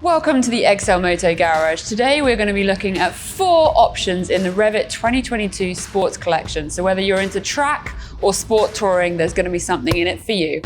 Welcome to the XLMoto Garage. Today we're going to be looking at 4 options in the Revit 2022 Sports Collection. So whether you're into track or sport touring, there's going to be something in it for you.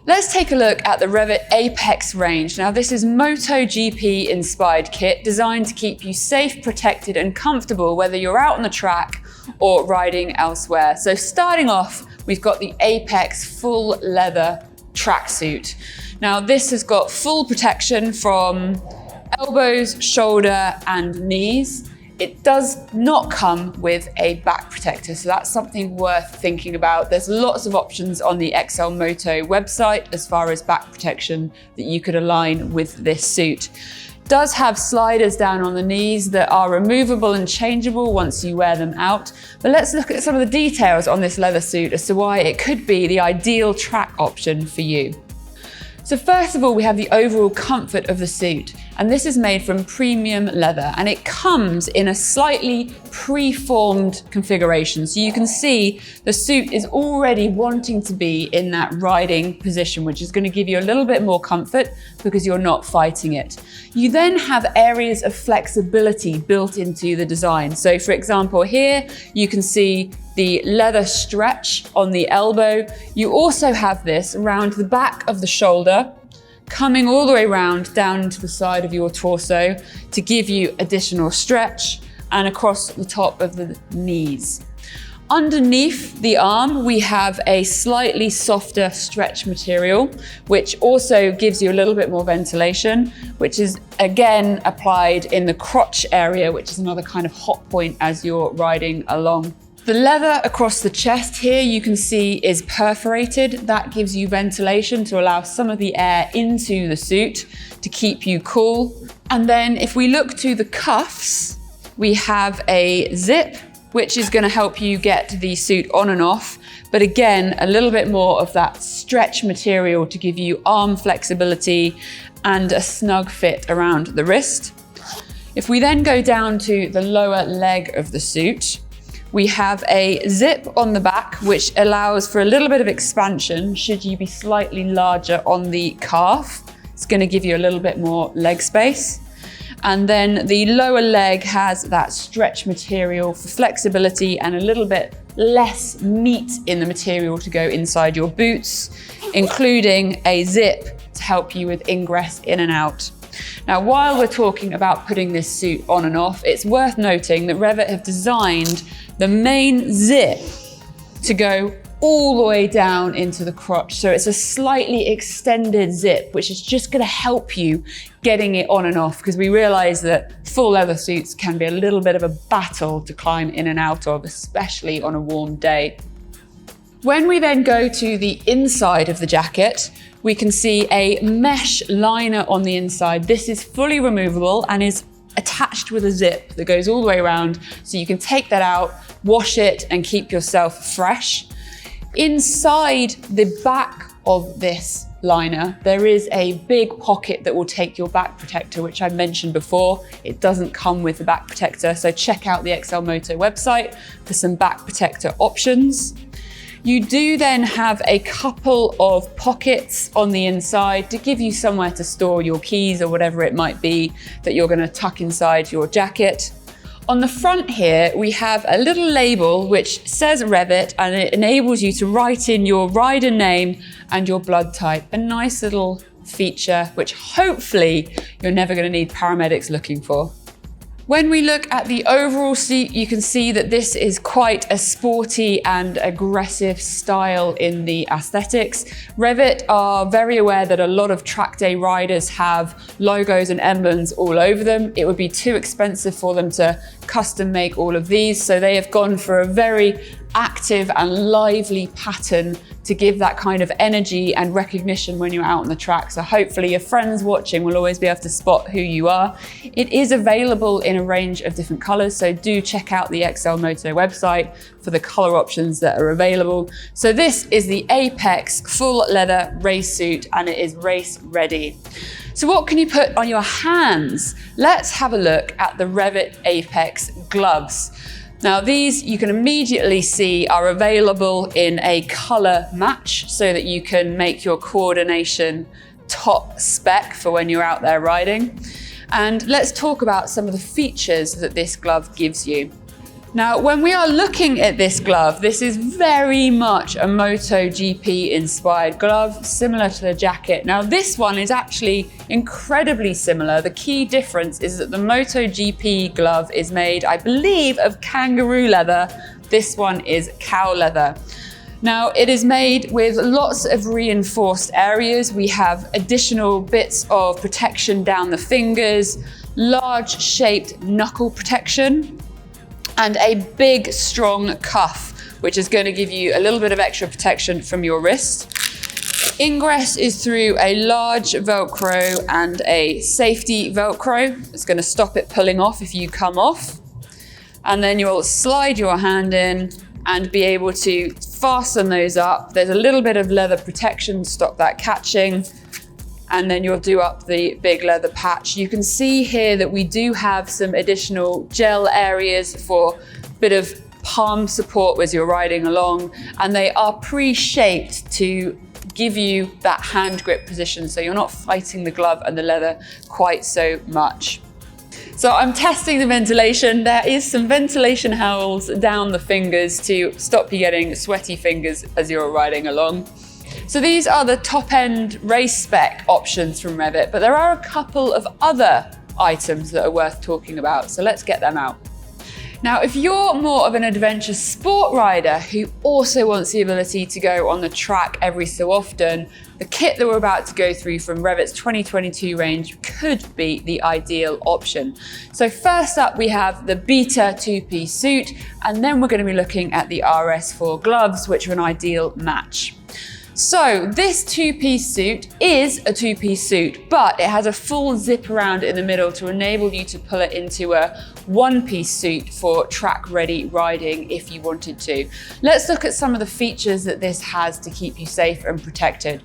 Let's take a look at the Revit Apex range. Now this is MotoGP inspired kit designed to keep you safe, protected and comfortable whether you're out on the track or riding elsewhere. So starting off, we've got the Apex full leather tracksuit. Now this has got full protection from elbows, shoulder and knees. It does not come with a back protector, so that's something worth thinking about. There's lots of options on the XLMoto website as far as back protection that you could align with this suit. Does have sliders down on the knees that are removable and changeable once you wear them out. But let's look at some of the details on this leather suit as to why it could be the ideal track option for you. So first of all, we have the overall comfort of the suit, and this is made from premium leather, and it comes in a slightly pre-formed configuration. So you can see the suit is already wanting to be in that riding position, which is going to give you a little bit more comfort because you're not fighting it. You then have areas of flexibility built into the design. So for example, here you can see the leather stretch on the elbow. You also have this around the back of the shoulder, coming all the way around down to the side of your torso to give you additional stretch, and across the top of the knees. Underneath the arm, we have a slightly softer stretch material, which also gives you a little bit more ventilation, which is again applied in the crotch area, which is another kind of hot point as you're riding along. The leather across the chest here you can see is perforated. That gives you ventilation to allow some of the air into the suit to keep you cool. And then if we look to the cuffs, we have a zip, which is going to help you get the suit on and off. But again, a little bit more of that stretch material to give you arm flexibility and a snug fit around the wrist. If we then go down to the lower leg of the suit, we have a zip on the back, which allows for a little bit of expansion should you be slightly larger on the calf. It's going to give you a little bit more leg space. And then the lower leg has that stretch material for flexibility and a little bit less meat in the material to go inside your boots, including a zip to help you with ingress in and out. Now, while we're talking about putting this suit on and off, it's worth noting that Revit have designed the main zip to go all the way down into the crotch. So it's a slightly extended zip, which is just going to help you getting it on and off, because we realize that full leather suits can be a little bit of a battle to climb in and out of, especially on a warm day. When we then go to the inside of the jacket, we can see a mesh liner on the inside. This is fully removable and is attached with a zip that goes all the way around, so you can take that out, wash it and keep yourself fresh. Inside the back of this liner, there is a big pocket that will take your back protector, which I mentioned before. It doesn't come with the back protector, so check out the XLMoto website for some back protector options. You do then have a couple of pockets on the inside to give you somewhere to store your keys or whatever it might be that you're going to tuck inside your jacket. On the front here, we have a little label which says Revit, and it enables you to write in your rider name and your blood type. A nice little feature which hopefully you're never going to need paramedics looking for. When we look at the overall seat, you can see that this is quite a sporty and aggressive style in the aesthetics. Revit are very aware that a lot of track day riders have logos and emblems all over them. It would be too expensive for them to custom make all of these, so they have gone for a very active and lively pattern to give that kind of energy and recognition when you're out on the track. So hopefully your friends watching will always be able to spot who you are. It is available in a range of different colors, so do check out the XLMoto website for the color options that are available. So this is the Apex full leather race suit, and it is race ready. So what can you put on your hands? Let's have a look at the Revit Apex gloves. Now these you can immediately see are available in a color match so that you can make your coordination top spec for when you're out there riding. And let's talk about some of the features that this glove gives you. Now, when we are looking at this glove, this is very much a MotoGP inspired glove, similar to the jacket. Now, this one is actually incredibly similar. The key difference is that the MotoGP glove is made, I believe, of kangaroo leather. This one is cow leather. Now, it is made with lots of reinforced areas. We have additional bits of protection down the fingers, large shaped knuckle protection, and a big, strong cuff, which is going to give you a little bit of extra protection from your wrist. Ingress is through a large Velcro and a safety Velcro. It's going to stop it pulling off if you come off. And then you'll slide your hand in and be able to fasten those up. There's a little bit of leather protection to stop that catching. And then you'll do up the big leather patch. You can see here that we do have some additional gel areas for a bit of palm support as you're riding along, and they are pre-shaped to give you that hand grip position so you're not fighting the glove and the leather quite so much. So I'm testing the ventilation. There is some ventilation howls down the fingers to stop you getting sweaty fingers as you're riding along. So these are the top-end race spec options from Revit, but there are a couple of other items that are worth talking about, so let's get them out. Now, if you're more of an adventure sport rider who also wants the ability to go on the track every so often, the kit that we're about to go through from Revit's 2022 range could be the ideal option. So first up, we have the Beta two-piece suit, and then we're going to be looking at the RS4 gloves, which are an ideal match. So this two-piece suit is a two-piece suit, but it has a full zip around in the middle to enable you to pull it into a one-piece suit for track-ready riding if you wanted to. Let's look at some of the features that this has to keep you safe and protected.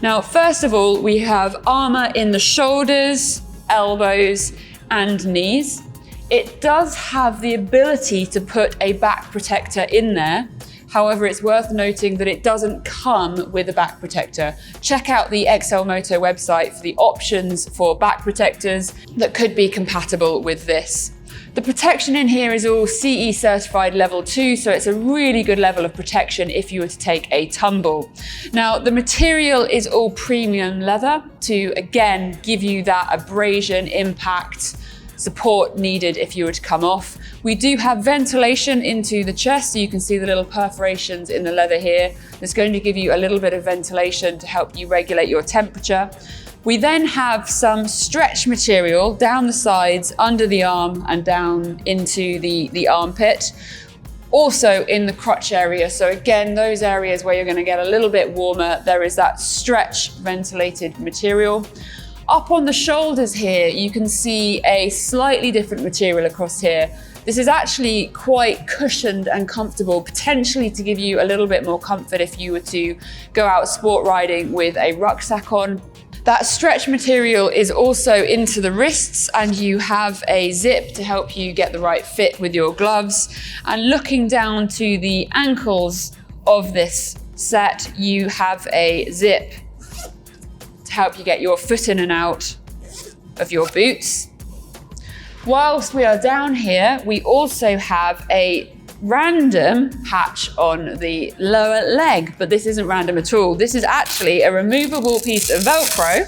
Now, first of all, we have armor in the shoulders, elbows, and knees. It does have the ability to put a back protector in there. However, it's worth noting that it doesn't come with a back protector. Check out the XLMoto website for the options for back protectors that could be compatible with this. The protection in here is all CE certified level 2, so it's a really good level of protection if you were to take a tumble. Now, the material is all premium leather to, again, give you that abrasion impact support needed if you were to come off. We do have ventilation into the chest, so you can see the little perforations in the leather here. It's going to give you a little bit of ventilation to help you regulate your temperature. We then have some stretch material down the sides, under the arm, and down into the armpit. Also in the crotch area, so again, those areas where you're going to get a little bit warmer, there is that stretch ventilated material. Up on the shoulders here, you can see a slightly different material across here. This is actually quite cushioned and comfortable, potentially to give you a little bit more comfort if you were to go out sport riding with a rucksack on. That stretch material is also into the wrists, and you have a zip to help you get the right fit with your gloves. And looking down to the ankles of this set, you have a zip to help you get your foot in and out of your boots. Whilst we are down here, we also have a random patch on the lower leg, but this isn't random at all. This is actually a removable piece of Velcro,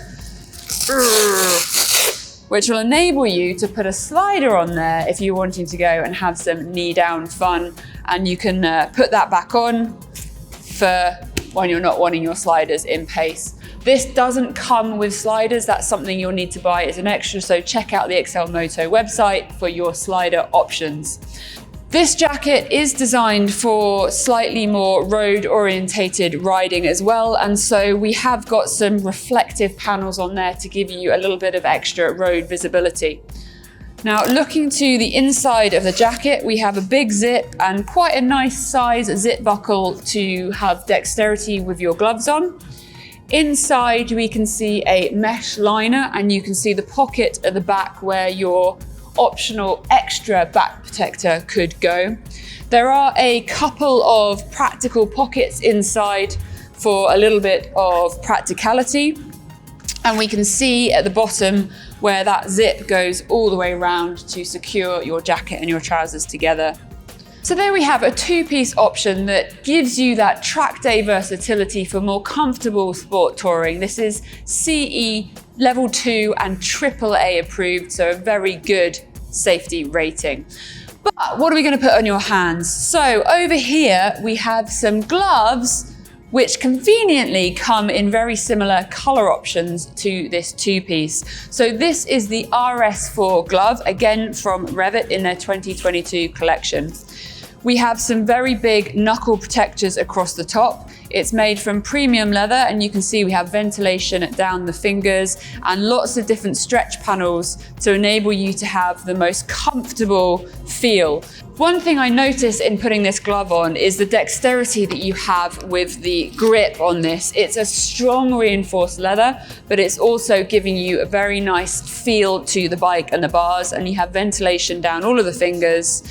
which will enable you to put a slider on there if you're wanting to go and have some knee down fun. And you can put that back on for when you're not wanting your sliders in pace. This doesn't come with sliders. That's something you'll need to buy as an extra. So check out the XLMoto website for your slider options. This jacket is designed for slightly more road-orientated riding as well, and so we have got some reflective panels on there to give you a little bit of extra road visibility. Now, looking to the inside of the jacket, we have a big zip and quite a nice size zip buckle to have dexterity with your gloves on. Inside, we can see a mesh liner, and you can see the pocket at the back where your optional extra back protector could go. There are a couple of practical pockets inside for a little bit of practicality. And we can see at the bottom where that zip goes all the way around to secure your jacket and your trousers together. So there we have a two-piece option that gives you that track day versatility for more comfortable sport touring. This is CE level 2 and AAA approved, so a very good safety rating. But what are we going to put on your hands? So over here we have some gloves which conveniently come in very similar color options to this two-piece. So this is the RS4 glove, again from Revit in their 2022 collection. We have some very big knuckle protectors across the top. It's made from premium leather, and you can see we have ventilation down the fingers and lots of different stretch panels to enable you to have the most comfortable feel. One thing I noticed in putting this glove on is the dexterity that you have with the grip on this. It's a strong reinforced leather, but it's also giving you a very nice feel to the bike and the bars, and you have ventilation down all of the fingers.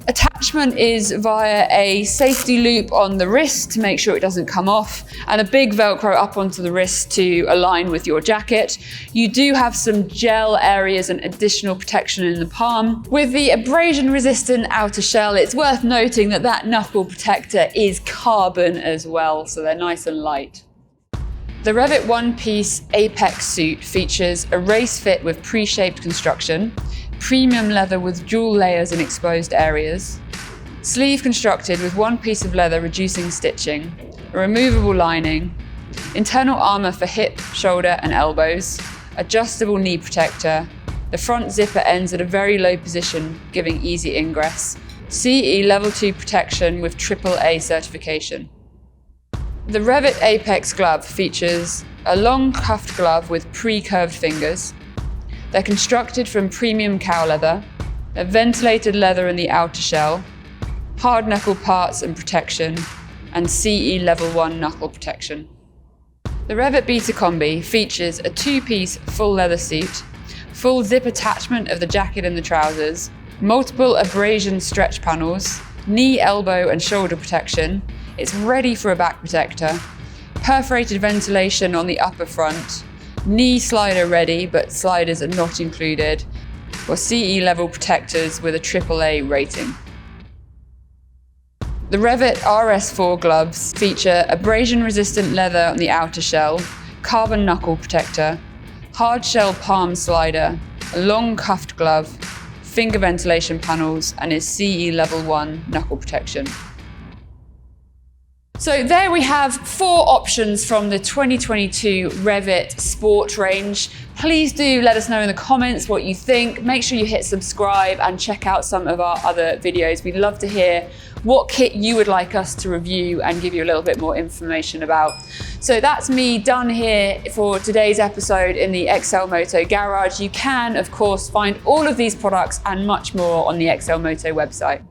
Attachment is via a safety loop on the wrist to make sure it doesn't come off, and a big Velcro up onto the wrist to align with your jacket. You do have some gel areas and additional protection in the palm. With the abrasion resistant outer shell, it's worth noting that that knuckle protector is carbon as well, so they're nice and light. The Revit one-piece Apex suit features a race fit with pre-shaped construction, premium leather with dual layers in exposed areas, sleeve constructed with one piece of leather reducing stitching, a removable lining, internal armour for hip, shoulder and elbows, adjustable knee protector, the front zipper ends at a very low position giving easy ingress, CE level 2 protection with AAA certification. The Revit Apex glove features a long cuffed glove with pre-curved fingers. They're constructed from premium cow leather, a ventilated leather in the outer shell, hard knuckle parts and protection, and CE level 1 knuckle protection. The Revit Beta Combi features a two-piece full leather suit, full zip attachment of the jacket and the trousers, multiple abrasion stretch panels, knee, elbow and shoulder protection. It's ready for a back protector, perforated ventilation on the upper front, knee slider ready, but sliders are not included, or CE level protectors with a AAA rating. The Revit RS4 gloves feature abrasion resistant leather on the outer shell, carbon knuckle protector, hard shell palm slider, a long cuffed glove, finger ventilation panels, and is CE level 1 knuckle protection. So there we have 4 options from the 2022 Revit Sport range. Please do let us know in the comments what you think. Make sure you hit subscribe and check out some of our other videos. We'd love to hear what kit you would like us to review and give you a little bit more information about. So that's me done here for today's episode in the XLMoto Garage. You can, of course, find all of these products and much more on the XLMoto website.